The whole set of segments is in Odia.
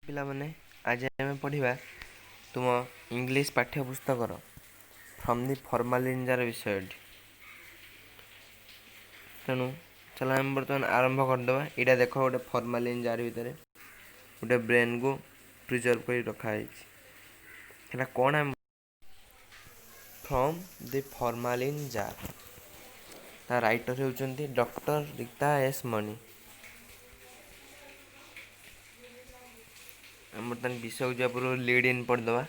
ପିଲାମାନେ ଆଜି ଆମେ ପଢ଼ିବା ତୁମ ଇଂଲିଶ ପାଠ୍ୟପୁସ୍ତକର ଫ୍ରମ୍ ଦି ଫର୍ମାଲିଞ୍ଜାର ବିଷୟଟି। ତେଣୁ ଚାଲ ଆମେ ବର୍ତ୍ତମାନ ଆରମ୍ଭ କରିଦେବା। ଏଇଟା ଦେଖ, ଗୋଟେ ଫର୍ମାଲିଞ୍ଜାର ଭିତରେ ଗୋଟେ ବ୍ରେନ୍କୁ ପ୍ରିଜର୍ଭ କରି ରଖାଯାଇଛି। ସେଇଟା କ'ଣ? ଆମେ ଫ୍ରମ୍ ଦି ଫର୍ମାଲିଞ୍ଜାର। ତା ରାଇଟର ହେଉଛନ୍ତି ଡକ୍ଟର ରୀତା ଏସ୍ ମଣି। ଆମେ ବର୍ତ୍ତମାନ ବିଷୟକୁ ଯିବା ପୂର୍ବରୁ ଲିଡ୍ ଇନ୍ ପଢ଼ିଦେବା।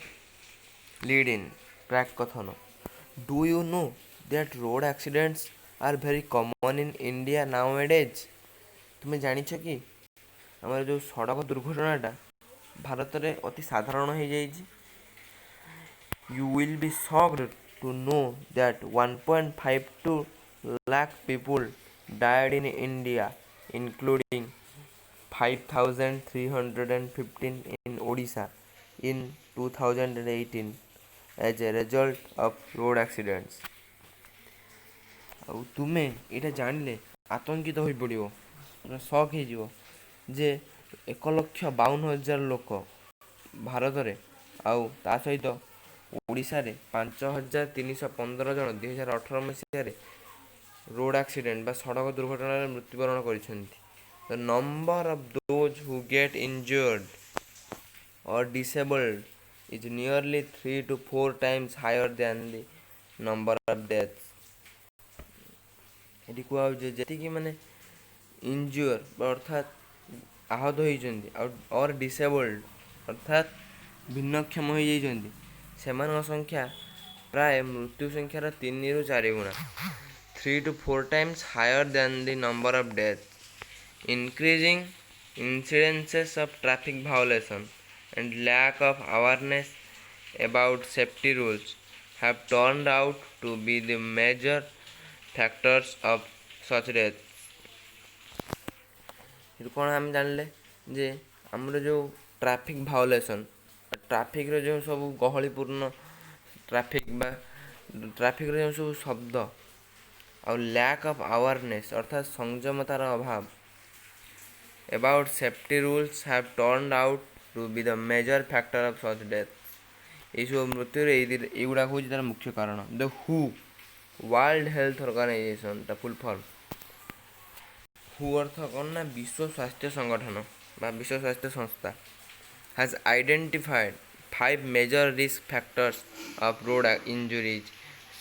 ଲିଡ୍ ଇନ୍ ପ୍ରାକ୍ କଥନ। Do you know that road accidents are very common in India nowadays? ତୁମେ ଜାଣିଛ କି ଆମର ଯେଉଁ ସଡ଼କ ଦୁର୍ଘଟଣାଟା ଭାରତରେ ଅତି ସାଧାରଣ ହୋଇଯାଇଛି। You will be shocked to know that 1.52 lakh people died in India, including 5,315 in Odisha in 2018 as a result of road accidents. ଆଉ ତୁମେ ଏଇଟା ଜାଣିଲେ ଆତଙ୍କିତ ହୋଇପଡ଼ିବ, ସକ୍ ହେଇଯିବ ଯେ 1,52,000 ଲୋକ ଭାରତରେ ଆଉ ତା ସହିତ ଓଡ଼ିଶାରେ 5,315 ଜଣ 2018 ମସିହାରେ ରୋଡ଼ ଆକ୍ସିଡେଣ୍ଟ ବା ସଡ଼କ ଦୁର୍ଘଟଣାରେ ମୃତ୍ୟୁବରଣ କରିଛନ୍ତି। The number of those who get injured or disabled is nearly 3 to 4 times higher than the number of deaths. ଏଠି କୁହାଯାଉଛି ଯେତିକି ମାନେ ଇଞ୍ଜୁର ଅର୍ଥାତ୍ ଆହତ ହୋଇଛନ୍ତି ଆଉ ଅର୍ ଡିସେବଲ୍ଡ ଅର୍ଥାତ୍ ଭିନ୍ନକ୍ଷମ ହୋଇଯାଇଛନ୍ତି, ସେମାନଙ୍କ ସଂଖ୍ୟା ପ୍ରାୟ ମୃତ୍ୟୁ ସଂଖ୍ୟାର 3 ରୁ 4 ଗୁଣା। 3 to 4 times higher than the number of deaths. Increasing incidences of traffic violation and lack of awareness about safety rules have turned out to be the major factors of such deaths. ଏଠୁ କ'ଣ ଆମେ ଜାଣିଲେ ଯେ ଆମର ଯେଉଁ ଟ୍ରାଫିକ୍ ଭାଓଲେସନ୍, ଟ୍ରାଫିକ୍ର ଯେଉଁ ସବୁ ଗହଳିପୂର୍ଣ୍ଣ ଟ୍ରାଫିକ୍ ବା ଟ୍ରାଫିକ୍ର ଯେଉଁ ସବୁ ଶବ୍ଦ ଆଉ ଲ୍ୟାକ୍ ଅଫ୍ ଆୱାରନେସ୍ ଅର୍ଥାତ୍ ସଂଯମତାର ଅଭାବ about safety rules have turned out to be the major factor of such deaths. ଏଇସବୁ ମୃତ୍ୟୁରେ ଏଇଗୁଡ଼ାକ ହେଉଛି ତା'ର ମୁଖ୍ୟ କାରଣ। ଦ ହୁ ୱାର୍ଲଡ଼ ହେଲ୍ଥ ଅର୍ଗାନାଇଜେସନ୍, ତା ଫୁଲ୍ ଫର୍ମ। ହୁ ଅର୍ଥ କ'ଣ ନା ବିଶ୍ୱ ସ୍ୱାସ୍ଥ୍ୟ ସଂଗଠନ ବା ବିଶ୍ୱ ସ୍ୱାସ୍ଥ୍ୟ ସଂସ୍ଥା has identified 5 major risk factors of road injuries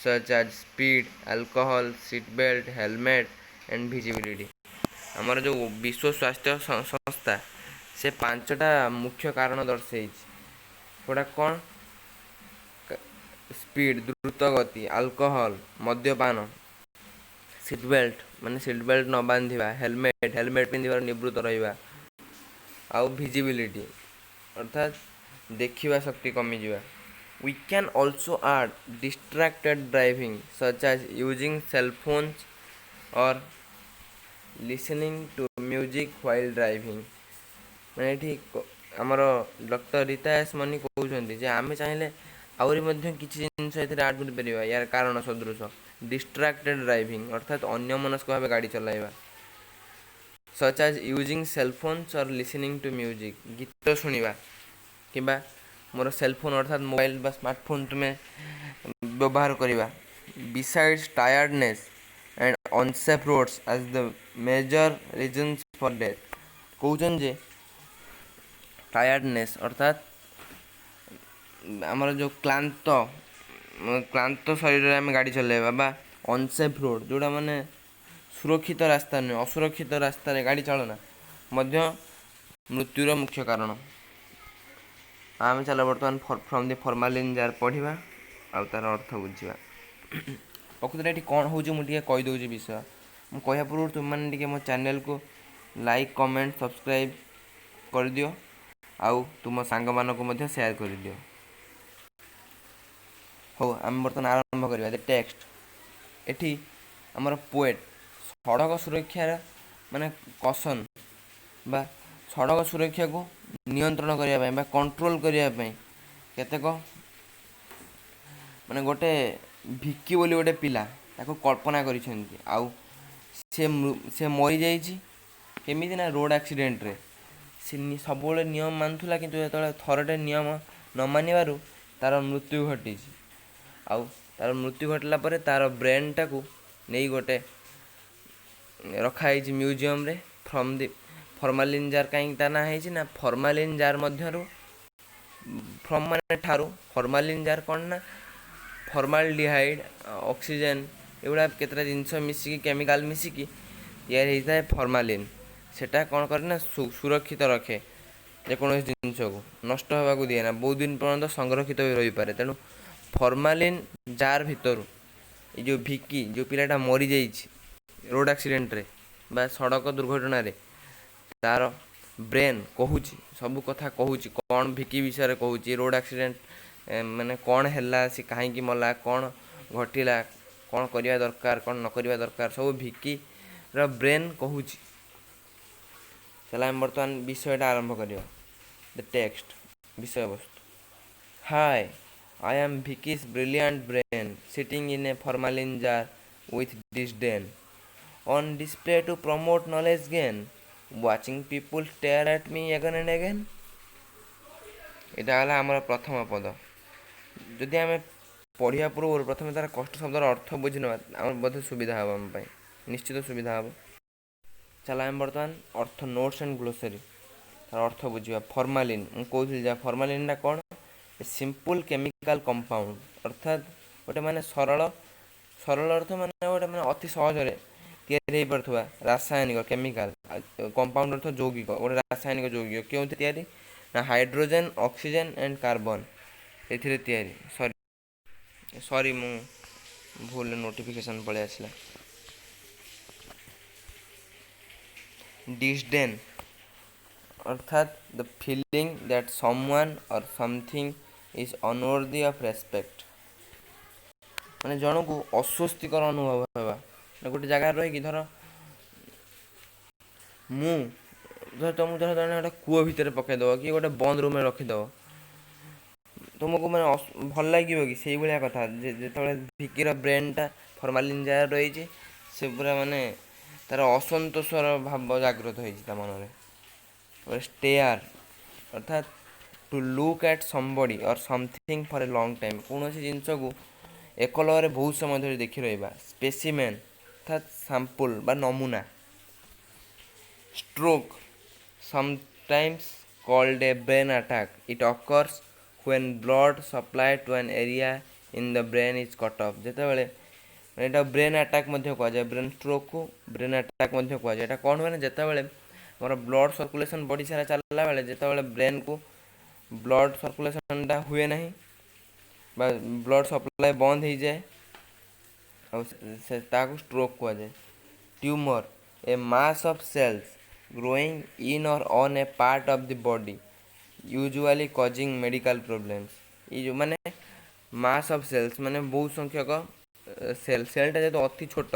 such as speed, alcohol, seat belt, helmet and visibility. ଆମର ଯେଉଁ ବିଶ୍ୱ ସ୍ୱାସ୍ଥ୍ୟ ସଂସ୍ଥା ସେ 5ଟା ମୁଖ୍ୟ କାରଣ ଦର୍ଶାଇଛି। ସେଗୁଡ଼ା କ'ଣ? ସ୍ପିଡ଼ ଦ୍ରୁତ ଗତି, ଆଲକୋହଲ ମଦ୍ୟପାନ, ସିଟ୍ ବେଲ୍ଟ ମାନେ ସିଟ୍ ବେଲ୍ଟ ନ ବାନ୍ଧିବା, ହେଲମେଟ୍ ପିନ୍ଧିବାର ନିବୃତ୍ତ ରହିବା, ଆଉ ଭିଜିବିଲିଟି ଅର୍ଥାତ୍ ଦେଖିବା ଶକ୍ତି କମିଯିବା। We can also add distracted driving such as using cell phones or listening to music while driving. ମାନେ ଏଠି ଆମର ଡକ୍ଟର ରୀତା ଏସ୍ ମଣି କହୁଛନ୍ତି ଯେ ଆମେ ଚାହିଁଲେ ଆହୁରି ମଧ୍ୟ କିଛି ଜିନିଷ ଏଥିରେ ଆଡ଼୍ କରିପାରିବା। ୟାର କାରଣ ସଦୃଶ ଡିଷ୍ଟ୍ରାକ୍ଟେଡ୍ ଡ୍ରାଇଭିଂ ଅର୍ଥାତ୍ ଅନ୍ୟମନସ୍କ ଭାବେ ଗାଡ଼ି ଚଲାଇବା, ସଚ୍ ଆଜ୍ ୟୁଜିଂ ସେଲ୍ ଫୋନ୍ସ ଅର୍ ଲିସନିଂ ଟୁ ମ୍ୟୁଜିକ୍, ଗୀତ ଶୁଣିବା କିମ୍ବା ମୋର ସେଲ୍ଫୋନ୍ ଅର୍ଥାତ୍ ମୋବାଇଲ୍ ବା ସ୍ମାର୍ଟଫୋନ୍ ତୁମେ ବ୍ୟବହାର କରିବା। Besides tiredness and unsafe roads as the major reasons for death. କହୁଛନ୍ତି ଯେ ଟାୟାର୍ଡନେସ୍ ଅର୍ଥାତ୍ ଆମର ଯେଉଁ କ୍ଳାନ୍ତ ଶରୀରରେ ଆମେ ଗାଡ଼ି ଚଲାଇବା ବା ଅନସେଫ୍ ରୋଡ଼ ଯେଉଁଟା ମାନେ ସୁରକ୍ଷିତ ରାସ୍ତା ନୁହେଁ, ଅସୁରକ୍ଷିତ ରାସ୍ତାରେ ଗାଡ଼ି ଚାଳନା ମଧ୍ୟ ମୃତ୍ୟୁର ମୁଖ୍ୟ କାରଣ। ଆମେ ଚାଲ ବର୍ତ୍ତମାନ ଫ୍ରମ୍ ଦି ଫର୍ମାଲିଞ୍ଜାର ପଢ଼ିବା ଆଉ ତା'ର ଅର୍ଥ ବୁଝିବା। ପ୍ରକୃତରେ ଏଠି କ'ଣ ହେଉଛି ମୁଁ ଟିକେ କହିଦେଉଛି ବିଷୟ। ମୁଁ କହିବା ପୂର୍ବରୁ ତୁମମାନେ ଟିକେ ମୋ ଚ୍ୟାନେଲକୁ ଲାଇକ୍, କମେଣ୍ଟ, ସବସ୍କ୍ରାଇବ୍ କରିଦିଅ ଆଉ ତୁମ ସାଙ୍ଗମାନଙ୍କୁ ମଧ୍ୟ ସେୟାର କରିଦିଅ। ହଉ, ଆମେ ବର୍ତ୍ତମାନ ଆରମ୍ଭ କରିବା। The text. ଏଠି ଆମର ପୋଏଟ୍ ସଡ଼କ ସୁରକ୍ଷାର ମାନେ କସନ୍ ବା ସଡ଼କ ସୁରକ୍ଷାକୁ ନିୟନ୍ତ୍ରଣ କରିବା ପାଇଁ ବା କଣ୍ଟ୍ରୋଲ କରିବା ପାଇଁ କେତେକ ମାନେ ଗୋଟେ ଭିକି ବୋଲି ଗୋଟେ ପିଲା ତାକୁ କଳ୍ପନା କରିଛନ୍ତି ଆଉ ସେ ମରିଯାଇଛି କେମିତି ନା ରୋଡ଼ ଆକ୍ସିଡେଣ୍ଟରେ। ସବୁବେଳେ ନିୟମ ମାନୁଥିଲା, କିନ୍ତୁ ଯେତେବେଳେ ଥରଟେ ନିୟମ ନ ମାନିବାରୁ ତା'ର ମୃତ୍ୟୁ ଘଟିଛି। ଆଉ ତା'ର ମୃତ୍ୟୁ ଘଟିଲା ପରେ ତା'ର ବ୍ରେନ୍ଟାକୁ ନେଇ ଗୋଟେ ରଖାହେଇଛି ମ୍ୟୁଜିୟମ୍ରେ। From the formalin jar. କାହିଁକି ତା ନାଁ ହେଇଛି ନା ଫର୍ମାଲିନ୍ ଜାର୍ ମଧ୍ୟରୁ, ଫ୍ରମ୍ ମାନେ ଠାରୁ, ଫର୍ମାଲିନ୍ ଜାର୍ କ'ଣ ନା ଫର୍ମାଲଡିହାଇଡ୍, ଅକ୍ସିଜେନ୍, ଏଗୁଡ଼ା କେତେଟା ଜିନିଷ ମିଶିକି, କେମିକାଲ୍ ମିଶିକି ତିଆରି ହେଇଥାଏ ଫର୍ମାଲିନ୍। ସେଟା କ'ଣ କରେ ନା ସୁରକ୍ଷିତ ରଖେ, ଯେକୌଣସି ଜିନିଷକୁ ନଷ୍ଟ ହେବାକୁ ଦିଏ ନା, ବହୁତ ଦିନ ପର୍ଯ୍ୟନ୍ତ ସଂରକ୍ଷିତ ହୋଇ ରହିପାରେ। ତେଣୁ ଫର୍ମାଲିନ୍ ଜାର୍ ଭିତରୁ ଏଇ ଯେଉଁ ଭିକି, ଯେଉଁ ପିଲାଟା ମରିଯାଇଛି ରୋଡ଼ ଆକ୍ସିଡେଣ୍ଟରେ ବା ସଡ଼କ ଦୁର୍ଘଟଣାରେ, ତା'ର ବ୍ରେନ୍ କହୁଛି, ସବୁ କଥା କହୁଛି, କ'ଣ ଭିକି ବିଷୟରେ କହୁଛି, ରୋଡ଼ ଆକ୍ସିଡେଣ୍ଟ ମାନେ କ'ଣ ହେଲା, ସେ କାହିଁକି ମଲା, କ'ଣ ଘଟିଲା, କ'ଣ କରିବା ଦରକାର, କ'ଣ ନ କରିବା ଦରକାର, ସବୁ ଭିକିର ବ୍ରେନ୍ କହୁଛି। ତାହେଲେ ଆମେ ବର୍ତ୍ତମାନ ବିଷୟଟା ଆରମ୍ଭ କରିବା। ଦ ଟେକ୍ସଟ, ବିଷୟବସ୍ତୁ। ହାଏ, I am Vicky's brilliant brain sitting in a formalin jar with disdain, on display to promote knowledge gain, watching people stare at me again and again। ଏଇଟା ହେଲା ଆମର ପ୍ରଥମ ପଦ। ଯଦି ଆମେ ପଢ଼ିବା ପୂର୍ବରୁ ପ୍ରଥମେ ତା'ର କଷ୍ଟ ଶବ୍ଦର ଅର୍ଥ ବୁଝି ନେବା, ଆମର ବୋଧେ ସୁବିଧା ହେବ, ଆମ ପାଇଁ ନିଶ୍ଚିତ ସୁବିଧା ହେବ। ଚାଲ ଆମେ ବର୍ତ୍ତମାନ ଅର୍ଥ, ନୋଟ୍ସ ଆଣ୍ଡ ଗ୍ଲୋସାରୀ, ତା'ର ଅର୍ଥ ବୁଝିବା। ଫର୍ମାଲିନ୍, ମୁଁ କହୁଥିଲି ଯାହା, ଫର୍ମାଲିନ୍ଟା କ'ଣ? ସିମ୍ପଲ୍ କେମିକାଲ୍ କମ୍ପାଉଣ୍ଡ, ଅର୍ଥାତ୍ ଗୋଟେ ମାନେ ସରଳ ଅର୍ଥ ମାନେ ଗୋଟେ ମାନେ ଅତି ସହଜରେ ତିଆରି ହେଇପାରୁଥିବା ରାସାୟନିକ, କେମିକାଲ୍। କମ୍ପାଉଣ୍ଡ ଅର୍ଥ ଯୌଗିକ, ଗୋଟେ ରାସାୟନିକ ଯୌଗିକ। କେଉଁଥିରେ ତିଆରି ନା ହାଇଡ୍ରୋଜେନ୍, ଅକ୍ସିଜେନ୍ ଆଣ୍ଡ କାର୍ବନ୍, ଏଥିରେ ତିଆରି। ସରି ମୁଁ ଭୁଲରେ ନୋଟିଫିକେସନ୍ ପଳେଇ ଆସିଲା। Disdain ଅର୍ଥାତ୍ the feeling that someone or something is unworthy of respect, ମାନେ ଜଣକୁ ଅସ୍ୱସ୍ତିକର ଅନୁଭବ ହେବା। ଗୋଟେ ଜାଗାରେ ରହିକି ଧର ତମକୁ ଜଣେ ଗୋଟେ କୂଅ ଭିତରେ ପକାଇଦେବ କି ଗୋଟେ ବନ୍ଦ ରୁମ୍ରେ ରଖିଦେବ, ତୁମକୁ ମାନେ ଭଲ ଲାଗିବ କି? ସେଇଭଳିଆ କଥା। ଯେତେବେଳେ ଭିକିର ବ୍ରେନ୍ଟା ଫର୍ମାଲିନ୍ ଜାର୍ ରହିଛି, ସେ ପୁରା ମାନେ ତା'ର ଅସନ୍ତୋଷର ଭାବ ଜାଗ୍ରତ ହେଇଛି ତା ମନରେ। ଷ୍ଟେୟାର ଅର୍ଥାତ୍ to look at somebody or something for a long time, କୌଣସି ଜିନିଷକୁ ଏକଲୟରେ ବହୁତ ସମୟ ଧରି ଦେଖି ରହିବା। ସ୍ପେସିମେନ୍ ଅର୍ଥାତ୍ ସାମ୍ପୁଲ୍ ବା ନମୁନା। Stroke sometimes called a brain attack, it occurs when blood supply to an area in the brain is cut off। ଯେତେବେଳେ ଏଇଟା ବ୍ରେନ୍ ଆଟାକ୍ ମଧ୍ୟ କୁହାଯାଏ, ବ୍ରେନ୍ ଷ୍ଟ୍ରୋକ୍କୁ ବ୍ରେନ୍ ଆଟାକ୍ ମଧ୍ୟ କୁହାଯାଏ। ଏଇଟା କ'ଣ ହୁଏ ନା, ଯେତେବେଳେ ଆମର ବ୍ଲଡ଼ ସର୍କୁଲେସନ୍ ବଡ଼ି ସାରା ଚାଲିଲା ବେଳେ ଯେତେବେଳେ ବ୍ରେନ୍କୁ ବ୍ଲଡ଼ ସର୍କୁଲେସନ୍ଟା ହୁଏ ନାହିଁ ବା ବ୍ଲଡ଼ ସପ୍ଲାଏ ବନ୍ଦ ହେଇଯାଏ, ଆଉ ତାହାକୁ ଷ୍ଟ୍ରୋକ୍ କୁହାଯାଏ। Tumour, a mass of cells growing in or on a part of the body, usually causing medical problems। ଏଇ ଯେଉଁ ମାନେ ମାସ୍ ଅଫ୍ ସେଲ୍ସ ମାନେ ବହୁତ ସଂଖ୍ୟକ ସେଲ୍ଟା ଯେହେତୁ ଅତି ଛୋଟ,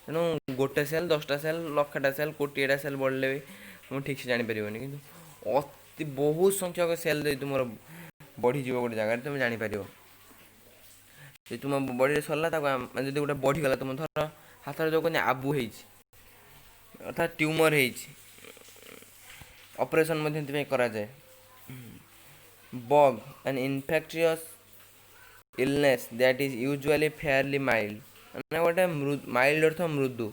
ତେଣୁ ଗୋଟେ ସେଲ୍, 10ଟା ସେଲ୍, ଲକ୍ଷଟା ସେଲ୍, କୋଟିଏଟା ସେଲ୍ ବଢ଼ିଲେ ବି ତୁମେ ଠିକ୍ସେ ଜାଣିପାରିବନି। କିନ୍ତୁ ବହୁତ ସଂଖ୍ୟକ ସେଲ୍ ଯଦି ତୁମର ବଢ଼ିଯିବ ଗୋଟେ ଜାଗାରେ, ତୁମେ ଜାଣିପାରିବ। ଯଦି ତୁମ ବଡ଼ିରେ ସରିଲା, ତାକୁ ଯଦି ଗୋଟେ ବଢ଼ିଗଲା, ତୁମ ଧର ହାତରେ ଯେଉଁ କହନ୍ତି ଆବୁ ହେଇଛି, ଅର୍ଥାତ୍ ଟ୍ୟୁମର୍ ହେଇଛି, ଅପରେସନ୍ ମଧ୍ୟ ଏଥିପାଇଁ କରାଯାଏ। Bug, an infectious illness that is usually fairly mild, ମାନେ ଗୋଟେ ମାଇଲ୍ଡ ଅର୍ଥ ମୃଦୁ,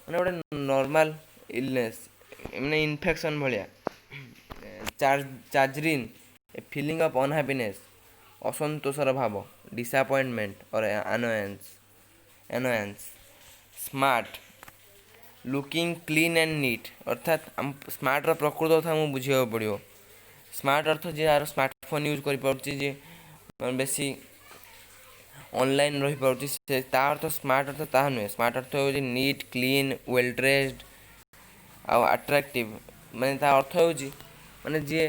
ମାନେ ଗୋଟେ ନର୍ମାଲ୍ ଇଲନେସ୍, ମାନେ ଇନଫେକ୍ସନ୍ ଭଳିଆ। ଚାଜ୍ରିନ୍, ଏ ଫିଲିଂ ଅଫ୍ ଅନହ୍ୟାପିନେସ୍, ଅସନ୍ତୋଷର ଭାବ, disappointment or annoyance. Smart, looking clean and neat, ଅର୍ଥାତ୍ ସ୍ମାର୍ଟର ପ୍ରକୃତ କଥା ଆମକୁ ବୁଝିବାକୁ ପଡ଼ିବ। ସ୍ମାର୍ଟ ଅର୍ଥ ଯିଏ ଯାହାର ସ୍ମାର୍ଟଫୋନ୍ ୟୁଜ୍ କରିପାରୁଛି, ଯିଏ ବେଶୀ ଅନଲାଇନ୍ ରହିପାରୁଛି, ସେ ତା ଅର୍ଥ ସ୍ମାର୍ଟ ଅର୍ଥ ତାହା ନୁହେଁ। ସ୍ମାର୍ଟ ଅର୍ଥ ହେଉଛି ନିଟ୍, କ୍ଲିନ୍, ୱେଲ୍ ଡ୍ରେସ୍ଡ ଆଉ ଆଟ୍ରାକ୍ଟିଭ୍। ମାନେ ତା ଅର୍ଥ ହେଉଛି ମାନେ ଯିଏ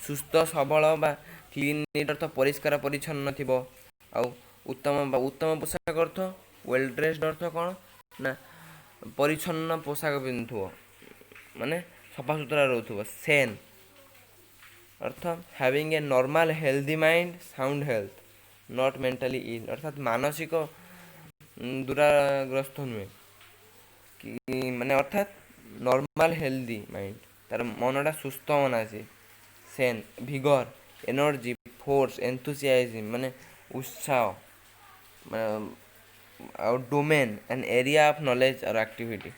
ସୁସ୍ଥ ସବଳ ବା କ୍ଲିନ୍, ନିଟ୍ ଅର୍ଥ ପରିଷ୍କାର ପରିଚ୍ଛନ୍ନ ଥିବ, ଆଉ ଉତ୍ତମ ପୋଷାକ ଅର୍ଥ, ୱେଲ୍ ଡ୍ରେସ୍ଡ ଅର୍ଥ କ'ଣ ନା ପରିଚ୍ଛନ୍ନ ପୋଷାକ ପିନ୍ଧୁଥିବ, ମାନେ ସଫାସୁତୁରା ରହୁଥିବ। ସେନ୍ ଅର୍ଥ having A normal healthy mind, sound health, not mentally ill, ଅର୍ଥାତ୍ ମାନସିକ ଦୁରାଗ୍ରସ୍ତ ନୁହେଁ କି, ମାନେ ଅର୍ଥାତ୍ ନର୍ମାଲ୍ ହେଲ୍ଦି ମାଇଣ୍ଡ, ତାର ମନଟା ସୁସ୍ଥ ମନା ଅଛି। ସେନ୍ ଭିଗର, ଏନର୍ଜି, ଫୋର୍ସ, ଏନ୍ଥୁସିଆଜିମ୍ ମାନେ ଉତ୍ସାହ, ଆଉ domain and area of knowledge or activity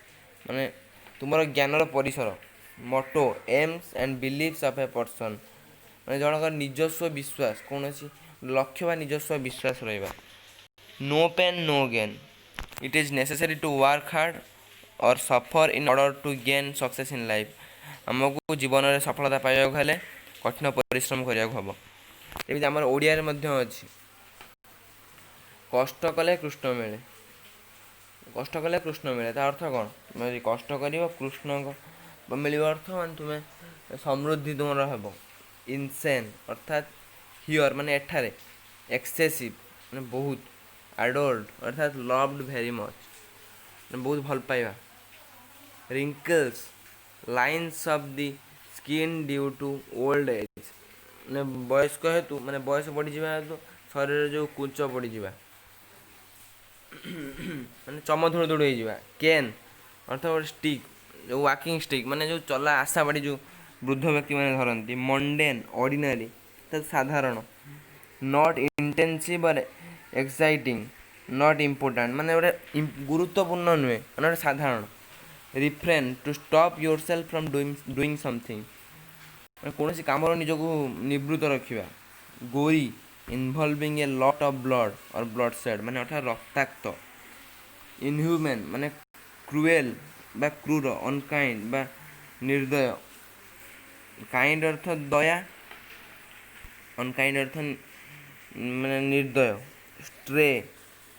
ମାନେ ତୁମର ଜ୍ଞାନର ପରିସର। Motto, aims and beliefs of a person ମାନେ ଜଣଙ୍କର ନିଜସ୍ୱ ବିଶ୍ୱାସ, କୌଣସି ଲକ୍ଷ୍ୟ ବା ନିଜସ୍ୱ ବିଶ୍ୱାସ ରହିବା। No pain no gain, it is necessary to work hard or suffer in order to gain success in life. ଆମକୁ ଜୀବନରେ ସଫଳତା ପାଇବାକୁ ହେଲେ କଠିନ ପରିଶ୍ରମ କରିବାକୁ ହେବ। ଏମିତି ଆମର ଓଡ଼ିଆରେ ମଧ୍ୟ ଅଛି, କଷ୍ଟ କଲେ କୃଷ୍ଣ ମିଳେ। କଷ୍ଟ କଲେ କୃଷ୍ଣ ମିଳେ, ତା ଅର୍ଥ କ'ଣ? ତୁମେ ଯଦି କଷ୍ଟ କରିବ କୃଷ୍ଣଙ୍କ ମିଳିବ ଅର୍ଥ ମାନେ ତୁମେ ସମୃଦ୍ଧି ତୁମର ହେବ। ଇନସେନ୍ ଅର୍ଥାତ୍ ହିଅର୍ ମାନେ ଏଠାରେ, ଏକ୍ସେସିଭ୍ ମାନେ ବହୁତ, ଆଡୋର୍ଡ ଅର୍ଥାତ୍ ଲଭ୍ଡ ଭେରି ମଚ୍ ମାନେ ବହୁତ ଭଲ ପାଇବା। Wrinkles lines of the skin due to old age ମାନେ ବୟସ୍କ ହେତୁ ମାନେ ବୟସ ବଢ଼ିଯିବା ହେତୁ ଶରୀରରେ ଯେଉଁ କୁଞ୍ଚ ପଡ଼ିଯିବା ମାନେ ଚମ ଧୁଳୁ ଧୁଳୁ ହେଇଯିବା। କେନ୍ ଅର୍ଥାତ୍ ଗୋଟେ ଷ୍ଟିକ୍, ଯେଉଁ ୱାକିଂ ଷ୍ଟିକ୍ ମାନେ ଯେଉଁ ଚଲା ଆଶା ବାଡ଼ି ଯେଉଁ ବୃଦ୍ଧ ବ୍ୟକ୍ତିମାନେ ଧରନ୍ତି। ମଣ୍ଡେନ୍ ଅର୍ଡ଼ିନାରୀ ଅର୍ଥାତ୍ ସାଧାରଣ। Not intensive or exciting, not important ମାନେ ଗୋଟେ ଗୁରୁତ୍ୱପୂର୍ଣ୍ଣ ନୁହେଁ ମାନେ ଗୋଟେ ସାଧାରଣ। Refrain to stop yourself from doing something ମାନେ କୌଣସି କାମରୁ ନିଜକୁ ନିବୃତ୍ତ ରଖିବା। Gory involving a lot of blood or bloodshed ମାନେ ଅର୍ଥାତ୍ ରକ୍ତାକ୍ତ। ଇନହ୍ୟୁମାନ୍ ମାନେ କ୍ରୁଏଲ୍ ବା କ୍ରୂର, ଅନକାଇଣ୍ଡ ବା ନିର୍ଦ୍ଦୟ। କାଇଣ୍ଡ ଅର୍ଥ ଦୟା, ଅନକାଇଣ୍ଡ ଅର୍ଥ ମାନେ ନିର୍ଦ୍ଦୟ। ଷ୍ଟ୍ରେ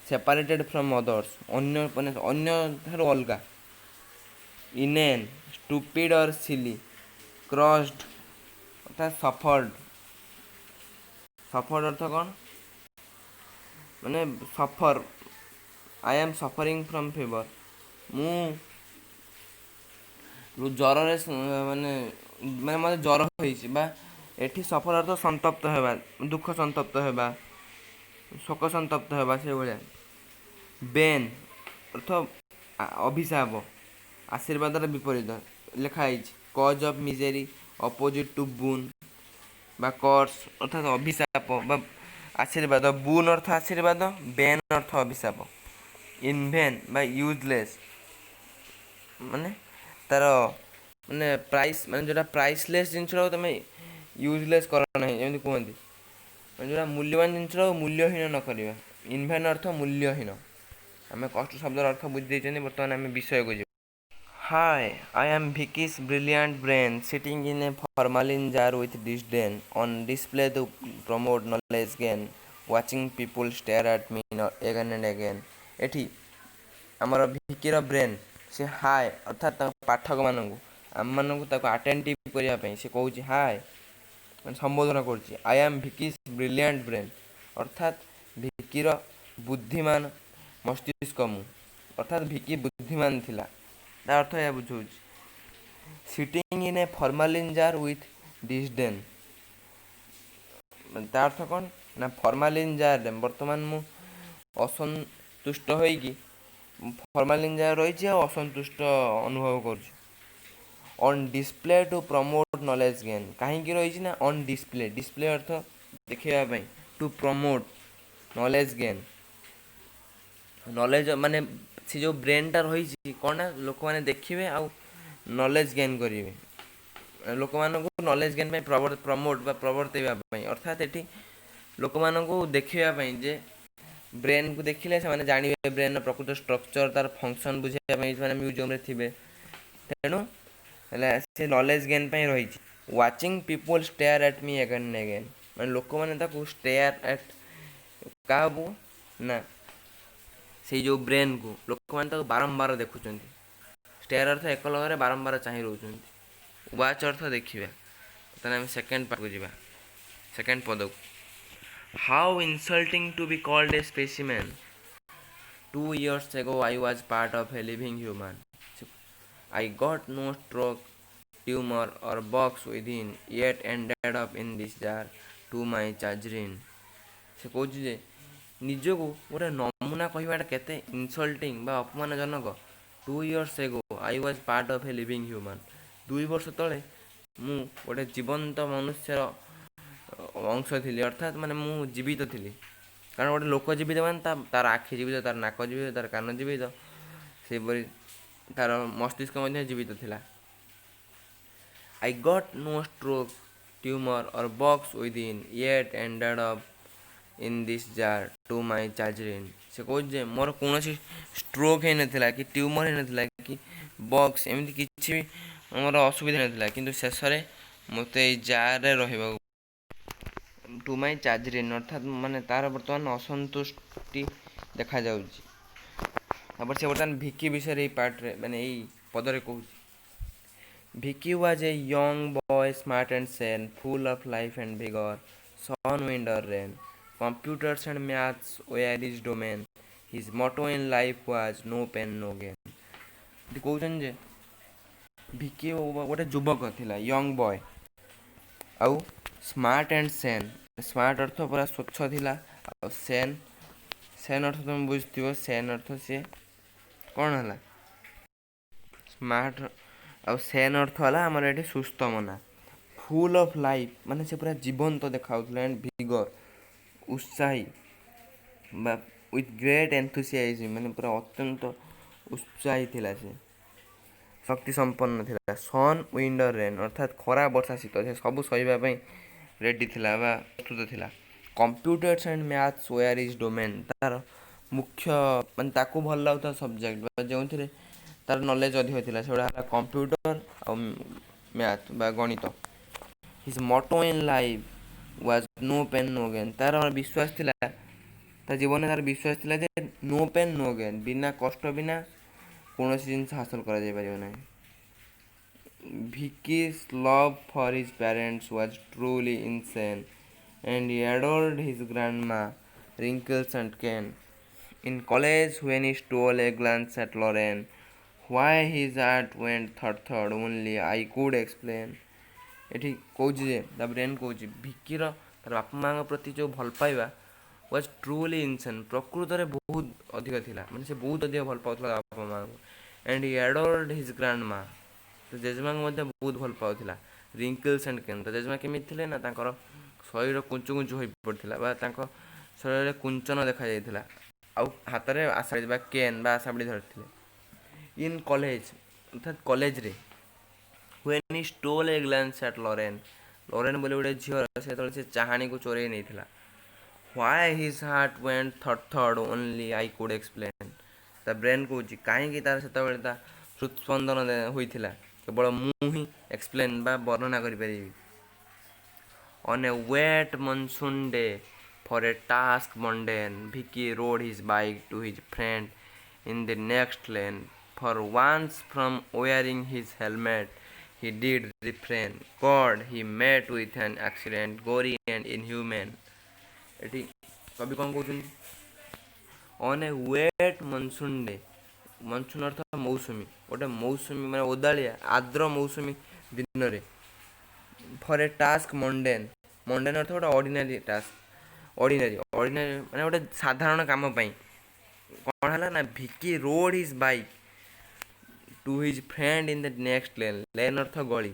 ସେପାରେଟେଡ୍ ଫ୍ରମ୍ ଅଦର୍ସ ଅନ୍ୟ ମାନେ ଅନ୍ୟ ଠାରୁ ଅଲଗା। ଇନେନ୍ ଷ୍ଟୁପିଡ୍ ଅର୍ ସିଲି। କ୍ରସ୍ଡ ଅର୍ଥାତ୍ ସଫର୍ଡ। ସଫର୍ଡ ଅର୍ଥ କ'ଣ? ମାନେ suffer, I am suffering from fever ମୁଁ ଜ୍ୱରରେ ମାନେ ମାନେ ମୋତେ ଜ୍ୱର ହେଇଛି। ବା ଏଠି ସଫର ଅର୍ଥ ସନ୍ତପ୍ତ ହେବା, ଦୁଃଖ ସନ୍ତପ୍ତ ହେବା, ଶୋକ ସନ୍ତପ୍ତ ହେବା ସେଇଭଳିଆ। ବେନ୍ ଅର୍ଥ ଅଭିଶାପ, ଆଶୀର୍ବାଦର ବିପରୀତ। ଲେଖା ହେଇଛି cause of misery opposite to boon ବା କର୍ସ ଅର୍ଥାତ୍ ଅଭିଶାପ ବା ଆଶୀର୍ବାଦ। ବୁନ୍ ଅର୍ଥ ଆଶୀର୍ବାଦ, ବେନ୍ ଅର୍ଥ ଅଭିଶାପ। ଇନଭେନ୍ ବା ୟୁଜଲେସ୍ ମାନେ ତା'ର ମାନେ ପ୍ରାଇସ୍ ମାନେ ଯେଉଁଟା ପ୍ରାଇସଲେସ୍ ଜିନିଷଟାକୁ ତୁମେ ୟୁଜଲେସ୍ କର ନାହିଁ, ଏମିତି କୁହନ୍ତି। ମାନେ ଯେଉଁଟା ମୂଲ୍ୟବାନ ଜିନିଷଟାକୁ ମୂଲ୍ୟହୀନ ନ କରିବା। ଇନଭେନ୍ ଅର୍ଥ ମୂଲ୍ୟହୀନ। ଆମେ କଷ୍ଟ ଶବ୍ଦର ଅର୍ଥ ବୁଝି ଦେଇଛନ୍ତି, ବର୍ତ୍ତମାନ ଆମେ ବିଷୟକୁ ଯିବା। Hi I am Vicky's brilliant brain sitting in a formalin jar with disdain on display to promote knowledge gain watching people stare at me again and again। ଏଠି ଆମର ଭିକିର ବ୍ରେନ୍ ସେ ହାଏ ଅର୍ଥାତ୍ ତାଙ୍କ ପାଠକମାନଙ୍କୁ ଆମମାନଙ୍କୁ ତାକୁ ଆଟେଣ୍ଟିଭ୍ କରିବା ପାଇଁ ସେ କହୁଛି ହାଏ ମାନେ ସମ୍ବୋଧନ କରୁଛି। I am Vicky's brilliant brain ଅର୍ଥାତ୍ ଭିକିର ବୁଦ୍ଧିମାନ ମସ୍ତିଷ୍କ ମୁଁ, ଅର୍ଥାତ୍ ଭିକି ବୁଦ୍ଧିମାନ ଥିଲା, ତା ଅର୍ଥ ଏହା ବୁଝଉଛି। Sitting in a formalin jar with disdain ତା ଅର୍ଥ କ'ଣ ନା ଫର୍ମାଲିନ୍ ଜାର୍ରେ ବର୍ତ୍ତମାନ ମୁଁ ଅସନ୍ତୁଷ୍ଟ ହୋଇକି ଫର୍ମାଲିନ୍ ଜାର୍ ରହିଛି ଆଉ ଅସନ୍ତୁଷ୍ଟ ଅନୁଭବ କରୁଛି। On display two promote knowledge gain କାହିଁକି ରହିଛି ନା ଅନ୍ ଡିସପ୍ଲେ, ଡିସପ୍ଲେ ଅର୍ଥ ଦେଖାଇବା ପାଇଁ, two promote knowledge gain knowledge ମାନେ ସେ ଯେଉଁ ବ୍ରେନ୍ଟା ରହିଛି କ'ଣ ନା ଲୋକମାନେ ଦେଖିବେ ଆଉ ନଲେଜ୍ ଗେନ୍ କରିବେ। ଲୋକମାନଙ୍କୁ ନଲେଜ୍ ଗେନ୍ ପାଇଁ ପ୍ରମୋଟ୍ ବା ପ୍ରବର୍ତ୍ତାଇବା ପାଇଁ ଅର୍ଥାତ୍ ଏଠି ଲୋକମାନଙ୍କୁ ଦେଖାଇବା ପାଇଁ ଯେ ବ୍ରେନ୍କୁ ଦେଖିଲେ ସେମାନେ ଜାଣିବେ ବ୍ରେନ୍ର ପ୍ରକୃତ ଷ୍ଟ୍ରକ୍ଚର, ତା'ର ଫଙ୍କସନ୍ ବୁଝାଇବା ପାଇଁ ସେମାନେ ମ୍ୟୁଜିୟମ୍ରେ ଥିବେ। ତେଣୁ ହେଲେ ସେ ନଲେଜ୍ ଗେନ୍ ପାଇଁ ରହିଛି। ୱାଚିଂ ପିପୁଲ୍ ଷ୍ଟେୟାର ଆଟ୍ ମି ଏଗେନ୍ ଆଣ୍ଡ ଏଗେନ୍ ମାନେ ଲୋକମାନେ ତାକୁ ଷ୍ଟେୟାର ଆଟ୍ କାହାକୁ ନା ସେଇ ଯେଉଁ ବ୍ରେନ୍କୁ ଲୋକମାନେ ତାକୁ ବାରମ୍ବାର ଦେଖୁଛନ୍ତି। ଷ୍ଟେୟାର ଅର୍ଥ ଏକ ଲଗରେ ବାରମ୍ବାର ଚାହିଁ ରହୁଛନ୍ତି। ୱାଚ୍ ଅର୍ଥ ଦେଖିବା। ତାହେଲେ ଆମେ ସେକେଣ୍ଡ ପାର୍ଟକୁ ଯିବା, ସେକେଣ୍ଡ ପଦକୁ। ହାଉ ଇନସଲ୍ଟିଂ two B called A specimen 2 years ago I was part of a living human. I got no stroke, tumor or box within, yet ended up in this jar to my chagrin। ସେ କହୁଛି ଯେ ନିଜକୁ ଗୋଟେ ନମୁନା କହିବାଟା କେତେ ଇନସଲ୍ଟିଂ ବା ଅପମାନଜନକ। 2 years ago I was part of a living human 2 ବର୍ଷ ତଳେ ମୁଁ ଗୋଟେ ଜୀବନ୍ତ ମନୁଷ୍ୟର ଅଂଶ ଥିଲି, ଅର୍ଥାତ୍ ମାନେ ମୁଁ ଜୀବିତ ଥିଲି। କାରଣ ଗୋଟେ ଲୋକ ଜୀବିତ ମାନେ ତାର ଆଖି ଜୀବିତ, ତାର ନାକ ଜୀବିତ, ତାର କାନ ଜୀବିତ, ସେହିପରି ତାର ମସ୍ତିଷ୍କ ମଧ୍ୟ ଜୀବିତ ଥିଲା। I got no stroke, tumor or box within, yet ended up in this jar to my chagrin। ସେ କହୁଛି ଯେ ମୋର କୌଣସି ଷ୍ଟ୍ରୋକ୍ ହେଇନଥିଲା କି ଟ୍ୟୁମର୍ ହେଇନଥିଲା କି ବକ୍ସ, ଏମିତି କିଛି ବି ମୋର ଅସୁବିଧା ନଥିଲା, କିନ୍ତୁ ଶେଷରେ ମୋତେ ଏଇ ଜାର୍ରେ ରହିବାକୁ ଟୁ ମାଇ ଚାଜରିନ୍, ଅର୍ଥାତ୍ ମାନେ ତାର ବର୍ତ୍ତମାନ ଅସନ୍ତୁଷ୍ଟି ଦେଖାଯାଉଛି। ତାପରେ ସେ ବର୍ତ୍ତମାନ ଭିକି ବିଷୟରେ ଏଇ ପାର୍ଟରେ ମାନେ ଏଇ ପଦରେ କହୁଛି। Vicky was a young boy, smart and sane, full of life and vigor. Sun, wind or rain, computers and maths were his domain. His motto in life was no pain no gain। କହୁଛନ୍ତି ଯେ ଭିକି ଗୋଟେ ଯୁବକ ଥିଲା, ୟଙ୍ଗ ବୟ, ଆଉ ସ୍ମାର୍ଟ ଆଣ୍ଡ ସେନ୍। ସ୍ମାର୍ଟ ଅର୍ଥ ପୁରା ସ୍ୱଚ୍ଛ ଥିଲା, ଆଉ ସେନ୍ ଅର୍ଥ ତୁମେ ବୁଝିଥିବ। ସେନ୍ ଅର୍ଥ ସିଏ କ'ଣ ହେଲା, ସ୍ମାର୍ଟ, ଆଉ ସେନ୍ ଅର୍ଥ ହେଲା ଆମର ଏଠି ସୁସ୍ଥ ମନା। ଫୁଲ୍ ଅଫ୍ ଲାଇଫ୍ ମାନେ ସେ ପୁରା ଜୀବନ୍ତ ଦେଖାଯାଉଥିଲା, ଆଣ୍ଡ ଭିଗର ଉତ୍ସାହୀ, ବା ୱିଥ୍ ଗ୍ରେଟ୍ ଏନ୍ଥୁସିଆଜିମ୍ ମାନେ ପୁରା ଅତ୍ୟନ୍ତ ଉତ୍ସାହୀ ଥିଲା, ସେ ଶକ୍ତି ସମ୍ପନ୍ନ ଥିଲା। ସନ୍, ୱିଣ୍ଡ ଅର୍ ରେନ୍ ଅର୍ଥାତ୍ ଖରା, ବର୍ଷା, ଶୀତ ସେ ସବୁ ସହିବା ପାଇଁ ରେଡ଼ି ଥିଲା ବା ପ୍ରସ୍ତୁତ ଥିଲା। Computers and maths where is domain, ତା'ର ମୁଖ୍ୟ ମାନେ ତାକୁ ଭଲ ଲାଗୁଥିବା ସବଜେକ୍ଟ ବା ଯେଉଁଥିରେ ତା'ର ନଲେଜ୍ ଅଧିକ ଥିଲା ସେଗୁଡ଼ା ହେଲା କମ୍ପ୍ୟୁଟର ଆଉ ମ୍ୟାଥ୍ ବା ଗଣିତ। His motto in life was no pain no gain, ତା'ର ବିଶ୍ୱାସ ଥିଲା, ତା ଜୀବନରେ ତା'ର ବିଶ୍ୱାସ ଥିଲା ଯେ ନୋ ପେନ୍ ନୋ ଗେନ୍, ବିନା କଷ୍ଟ ବିନା କୌଣସି ଜିନିଷ ହାସଲ କରାଯାଇପାରିବ ନାହିଁ। Vicky's love for his parents was truly insane, and he adored his grandma, wrinkles and cane. In college, when he stole a glance at Lauren, why his heart went thud only I could explain। ଏଠି କହୁଛି ଯେ ତାପରେ ଏନ୍ କହୁଛି ଭିକିର ତାର ବାପା ମାଙ୍କ ପ୍ରତି ଯେଉଁ ଭଲ ପାଇବା ୱାଜ୍ ଟ୍ରୁଲି ଇନସେନ୍, ପ୍ରକୃତରେ ବହୁତ ଅଧିକ ଥିଲା, ମାନେ ସେ ବହୁତ ଅଧିକ ଭଲ ପାଉଥିଲା ବାପା ମାଙ୍କୁ। ଆଣ୍ଡ ହି ଆଡୋର୍ଡ ହିଜ୍ ଗ୍ରାଣ୍ଡ ମା, ତ ଜେଜେମାଙ୍କୁ ମଧ୍ୟ ବହୁତ ଭଲ ପାଉଥିଲା। ରିଙ୍କଲ୍ସ ଆଣ୍ଡ କେନ୍, ତ ଜେଜେମା କେମିତି ଥିଲେ ନା ତାଙ୍କର ଶରୀର କୁଞ୍ଚୁ କୁଞ୍ଚୁ ହୋଇପଡ଼ିଥିଲା ବା ତାଙ୍କ ଶରୀରରେ କୁଞ୍ଚନ ଦେଖାଯାଇଥିଲା, ଆଉ ହାତରେ ଆଶାଡ଼ି ବା କେନ୍ ବା ଆଶାବଡ଼ି ଧରିଥିଲେ। ଇନ୍ କଲେଜ ଅର୍ଥାତ୍ କଲେଜରେ, when Hi stole A glands at Lauren, Lauren ବୋଲି ଗୋଟେ ଝିଅର ସେ ଯେତେବେଳେ ସେ ଚାହାଣୀକୁ ଚୋରେଇ ନେଇଥିଲା। Why his heart went third only I could explain, ତା ବ୍ରେନ୍ କହୁଛି କାହିଁକି ତାର ସେତେବେଳେ ତା ହୃତ୍ସ୍ପନ୍ଦନ ହୋଇଥିଲା କେବଳ ମୁଁ ହିଁ ଏକ୍ସପ୍ଲେନ୍ ବା ବର୍ଣ୍ଣନା କରିପାରିବି। On a wet monsoon day, for a task mundane, Vicky rode his bike to his friend in the next lane. For once from wearing his helmet, he did refrain. God, he met with an accident, gory and inhuman। ଏଠି କବି କ'ଣ କହୁଛନ୍ତି, on a wet monsoon day, monsoon ଅର୍ଥ ମୌସୁମୀ, ଗୋଟେ ମୌସୁମୀ ମାନେ ଓଦାଳିଆ ଆର୍ଦ୍ର ମୌସୁମୀ ଦିନରେ, ଫର୍ ଏ ଟାସ୍କ ମଣ୍ଡେନ୍, ମଣ୍ଡେନ୍ ଅର୍ଥ ଗୋଟେ ଅର୍ଡ଼ିନାରୀ ଟାସ୍କ, ଅର୍ଡ଼ିନାରୀ ମାନେ ଗୋଟେ ସାଧାରଣ କାମ ପାଇଁ କ'ଣ ହେଲା ନା Vicky road his bike to his friend in the next lane, lane ଅର୍ଥ ଗଳି,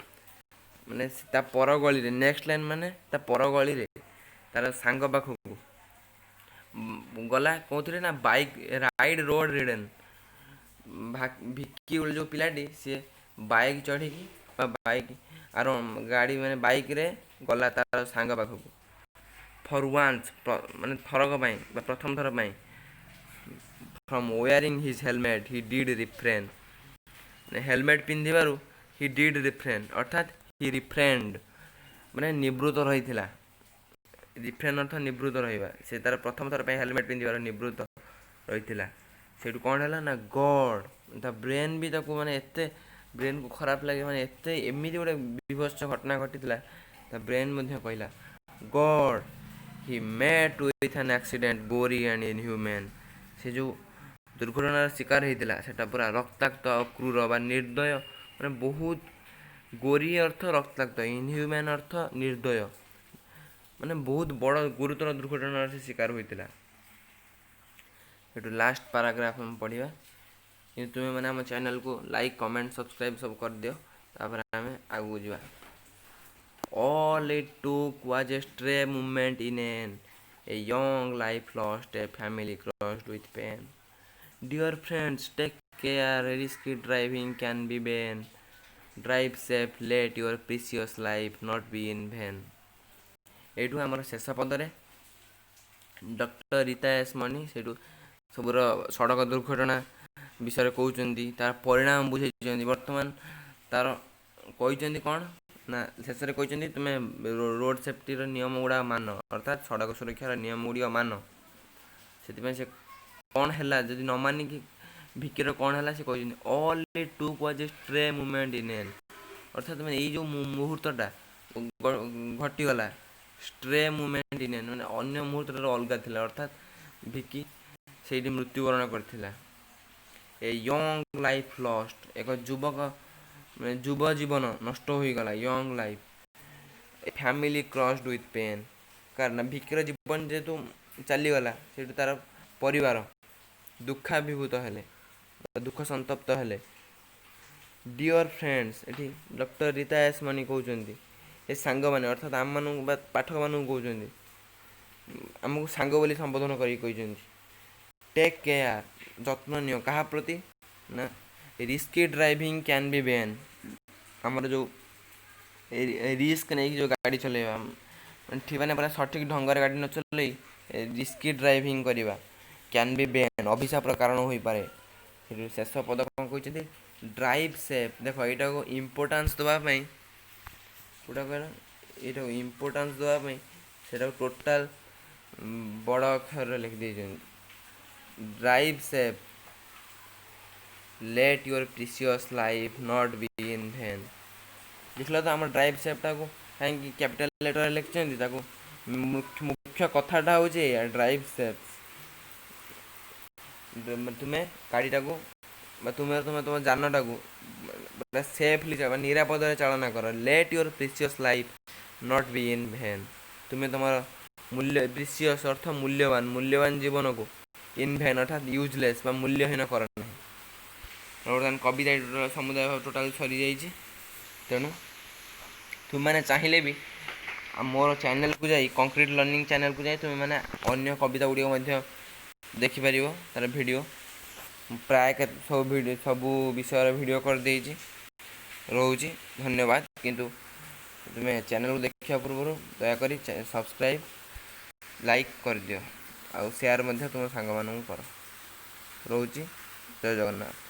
ମାନେ ତା ପର ଗଳିରେ, ନେକ୍ସଟ ଲେନ୍ ମାନେ ତା ପର ଗଳିରେ ତାର ସାଙ୍ଗ ପାଖକୁ ଗଲା। କେଉଁଥିରେ ନା ବାଇକ୍ ରାଇଡ୍ ରୋଡ୍ ରିଡେନ୍, ଭିକି ଯେଉଁ ପିଲାଟି ସିଏ ବାଇକ୍ ଚଢ଼ିକି ବା ବାଇକ୍ ଗାଡ଼ି ମାନେ ବାଇକ୍ରେ ଗଲା ତାର ସାଙ୍ଗ ପାଖକୁ। ଫର୍ ୱାନ୍ସ ମାନେ ଥରକ ପାଇଁ ବା ପ୍ରଥମ ଥର ପାଇଁ, from wearing his helmet he did refrain, helmet ପିନ୍ଧିବାରୁ ହି ଡିଡ୍ ରିଫ୍ରେନ୍ ଅର୍ଥାତ୍ ହି ରିଫ୍ରେନ୍ଡ ମାନେ ନିବୃତ୍ତ ରହିଥିଲା। ରିଫ୍ରେନ୍ ଅର୍ଥ ନିବୃତ୍ତ ରହିବା, ସେ ତାର ପ୍ରଥମ ଥର ପାଇଁ ହେଲମେଟ୍ ପିନ୍ଧିବାର ନିବୃତ୍ତ ରହିଥିଲା। ସେଇଠୁ କ'ଣ ହେଲା ନା ଗଡ୍, ତା ବ୍ରେନ୍ ବି ତାକୁ ମାନେ ଏତେ ବ୍ରେନ୍କୁ ଖରାପ ଲାଗେ, ମାନେ ଏତେ ଏମିତି ଗୋଟେ ବିଭତ୍ସ ଘଟଣା ଘଟିଥିଲା, ତା ବ୍ରେନ୍ ମଧ୍ୟ କହିଲା ଗଡ୍ ହି ମେଟ୍ ୱିଥ୍ ଆନ୍ ଆକ୍ସିଡେଣ୍ଟ ଗୋରି ଆଣ୍ଡ ଇନହ୍ୟୁମାନ୍, ସେ ଯେଉଁ ଦୁର୍ଘଟଣାର ଶିକାର ହେଇଥିଲା ସେଟା ପୁରା ରକ୍ତାକ୍ତ ଆଉ କ୍ରୂର ବା ନିର୍ଦ୍ଦୟ, ମାନେ ବହୁତ, ଗୋରି ଅର୍ଥ ରକ୍ତାକ୍ତ, ଇନହ୍ୟୁମାନ୍ ଅର୍ଥ ନିର୍ଦ୍ଦୟ, ମାନେ ବହୁତ ବଡ଼ ଗୁରୁତର ଦୁର୍ଘଟଣାର ସେ ଶିକାର ହୋଇଥିଲା। ଏଠୁ ଲାଷ୍ଟ ପାରାଗ୍ରାଫ୍ ଆମେ ପଢ଼ିବା, କିନ୍ତୁ ତୁମେ ମାନେ ଆମ ଚ୍ୟାନେଲକୁ ଲାଇକ୍ କମେଣ୍ଟ ସବସ୍କ୍ରାଇବ୍ ସବୁ କରିଦିଅ, ତାପରେ ଆମେ आगू जा all it took was a stray moment in a young life lost, a family crushed with pain. Dear friends, take care, risky driving can be vain. Drive safe, let your precious life not be in vain. ଏଇଠୁ ଆମର ଶେଷ ପଦରେ ଡକ୍ଟର ରୀତା ଏସ୍ ମନି ସେଇଠୁ ସବୁର ସଡ଼କ ଦୁର୍ଘଟଣା ବିଷୟରେ କହୁଛନ୍ତି, ତାର ପରିଣାମ ବୁଝେଇଛନ୍ତି। ବର୍ତ୍ତମାନ ତାର କହିଛନ୍ତି କ'ଣ ନା ଶେଷରେ କହିଛନ୍ତି ତୁମେ ରୋଡ଼ ସେଫ୍ଟିର ନିୟମ ଗୁଡ଼ାକ ମାନ, ଅର୍ଥାତ୍ ସଡ଼କ ସୁରକ୍ଷାର ନିୟମ ଗୁଡ଼ିକ ମାନ। ସେଥିପାଇଁ ସେ କ'ଣ ହେଲା ଯଦି ନ ମାନିକି ଭିକିର କ'ଣ ହେଲା ସେ କହିଛନ୍ତି all it took was a stray movement in an, ଅର୍ଥାତ୍ ମାନେ ଏଇ ଯେଉଁ ମୁହୂର୍ତ୍ତଟା ଘଟିଗଲା ଷ୍ଟ୍ରେ ମୁଭମେଣ୍ଟ ଇନ୍ ଏନ୍, ମାନେ ଅନ୍ୟ ମୁହୂର୍ତ୍ତଟାର ଅଲଗା ଥିଲା, ଅର୍ଥାତ୍ ଭିକି ସେଇଠି ମୃତ୍ୟୁବରଣ କରିଥିଲା। ଏ ୟଙ୍ଗ ଲାଇଫ୍ ଲଷ୍ଟ, ଏକ ଯୁବ ଜୀବନ ନଷ୍ଟ ହୋଇଗଲା, young life. A family crossed with pain, କାରଣ ଭିକିର ଜୀବନ ଯେହେତୁ ଚାଲିଗଲା ସେଇଠୁ ତାର ପରିବାର ଦୁଃଖାଭିଭୂତ ହେଲେ, ଦୁଃଖ ସନ୍ତପ୍ତ ହେଲେ। ଡିଅର୍ ଫ୍ରେଣ୍ଡସ୍, ଏଠି ଡକ୍ଟର ରୀତା ଏସ୍ ମନି କହୁଛନ୍ତି ଏ ସାଙ୍ଗମାନେ ଅର୍ଥାତ୍ ଆମମାନଙ୍କୁ ବା ପାଠକମାନଙ୍କୁ କହୁଛନ୍ତି, ଆମକୁ ସାଙ୍ଗ ବୋଲି ସମ୍ବୋଧନ କରିକି କହିଛନ୍ତି। ଟେକ୍ କେୟାର, ଯତ୍ନ ନିଅ, କାହା ପ୍ରତି ନା risky driving can be Ben, ଆମର ଯେଉଁ ରିସ୍କ ନେଇକି ଯେଉଁ ଗାଡ଼ି ଚଲାଇବା ଠିକ୍ ମାନେ ପୁରା ସଠିକ୍ ଢଙ୍ଗରେ ଗାଡ଼ି ନ ଚଲେଇ ରିସ୍କି ଡ୍ରାଇଭିଂ କରିବା କ୍ୟାନ୍ ବି ବେନ୍, ଅଭିଶାପର କାରଣ ହୋଇପାରେ। ଶେଷ ପଦ କ'ଣ କହିଛନ୍ତି ଡ୍ରାଇଭ୍ ସେଫ୍। ଦେଖ ଏଇଟାକୁ ଇମ୍ପୋର୍ଟାନ୍ସ ଦେବା ପାଇଁ କେଉଁଟା କହିଲ, ଏଇଟାକୁ ଇମ୍ପୋର୍ଟାନ୍ସ ଦେବା ପାଇଁ ସେଇଟାକୁ ଟୋଟାଲ୍ ବଡ଼ ଅକ୍ଷରରେ ଲେଖିଦେଇଛନ୍ତି drive safe, let your precious life not be in vain. ଦେଖିଲ ତ ଆମର ଡ୍ରାଇଭ୍ ସେଫ୍ଟାକୁ କାହିଁକି କ୍ୟାପିଟାଲ ଲେଟରରେ ଲେଖିଛନ୍ତି, ତାକୁ ମୁଖ୍ୟ କଥାଟା ହେଉଛି ଏଇଆ ଡ୍ରାଇଭ୍ ସେଫ୍। ତୁମେ ଗାଡ଼ିଟାକୁ ବା ତୁମ ଯାନଟାକୁ ସେଫ୍ଲି ବା ନିରାପଦରେ ଚାଳନା କର। Let your precious life not be in vain, ତୁମେ ତୁମର ପ୍ରିସିୟସ୍ ଅର୍ଥ ମୂଲ୍ୟବାନ ଜୀବନକୁ ଇନ୍ ଭେନ୍ ଅର୍ଥାତ୍ ୟୁଜଲେସ୍ ବା ମୂଲ୍ୟହୀନ କର ନାହିଁ। ବର୍ତ୍ତମାନ କବିତା ସମୁଦାୟ ଟୋଟାଲ୍ ସରିଯାଇଛି। ତେଣୁ ତୁମେମାନେ ଚାହିଁଲେ ବି ମୋର ଚ୍ୟାନେଲ୍କୁ ଯାଇ କଂକ୍ରିଟ୍ ଲର୍ଣ୍ଣିଂ ଚ୍ୟାନେଲ୍କୁ ଯାଇ ତୁମେମାନେ ଅନ୍ୟ କବିତା ଗୁଡ଼ିକ ମଧ୍ୟ ଦେଖିପାରିବ, ତା'ର ଭିଡ଼ିଓ ପ୍ରାୟ ସବୁ ବିଷୟର ଭିଡ଼ିଓ କରିଦେଇଛି। ରହୁଛି ଧନ୍ୟବାଦ। କିନ୍ତୁ ତୁମେ ଚ୍ୟାନେଲ୍କୁ ଦେଖିବା ପୂର୍ବରୁ ଦୟାକରି ସବସ୍କ୍ରାଇବ୍ ଲାଇକ୍ କରିଦିଅ ଆଉ ସେୟାର ମଧ୍ୟ ତୁମ ସାଙ୍ଗମାନଙ୍କୁ କର। ରହୁଛି, ଜୟ ଜଗନ୍ନାଥ।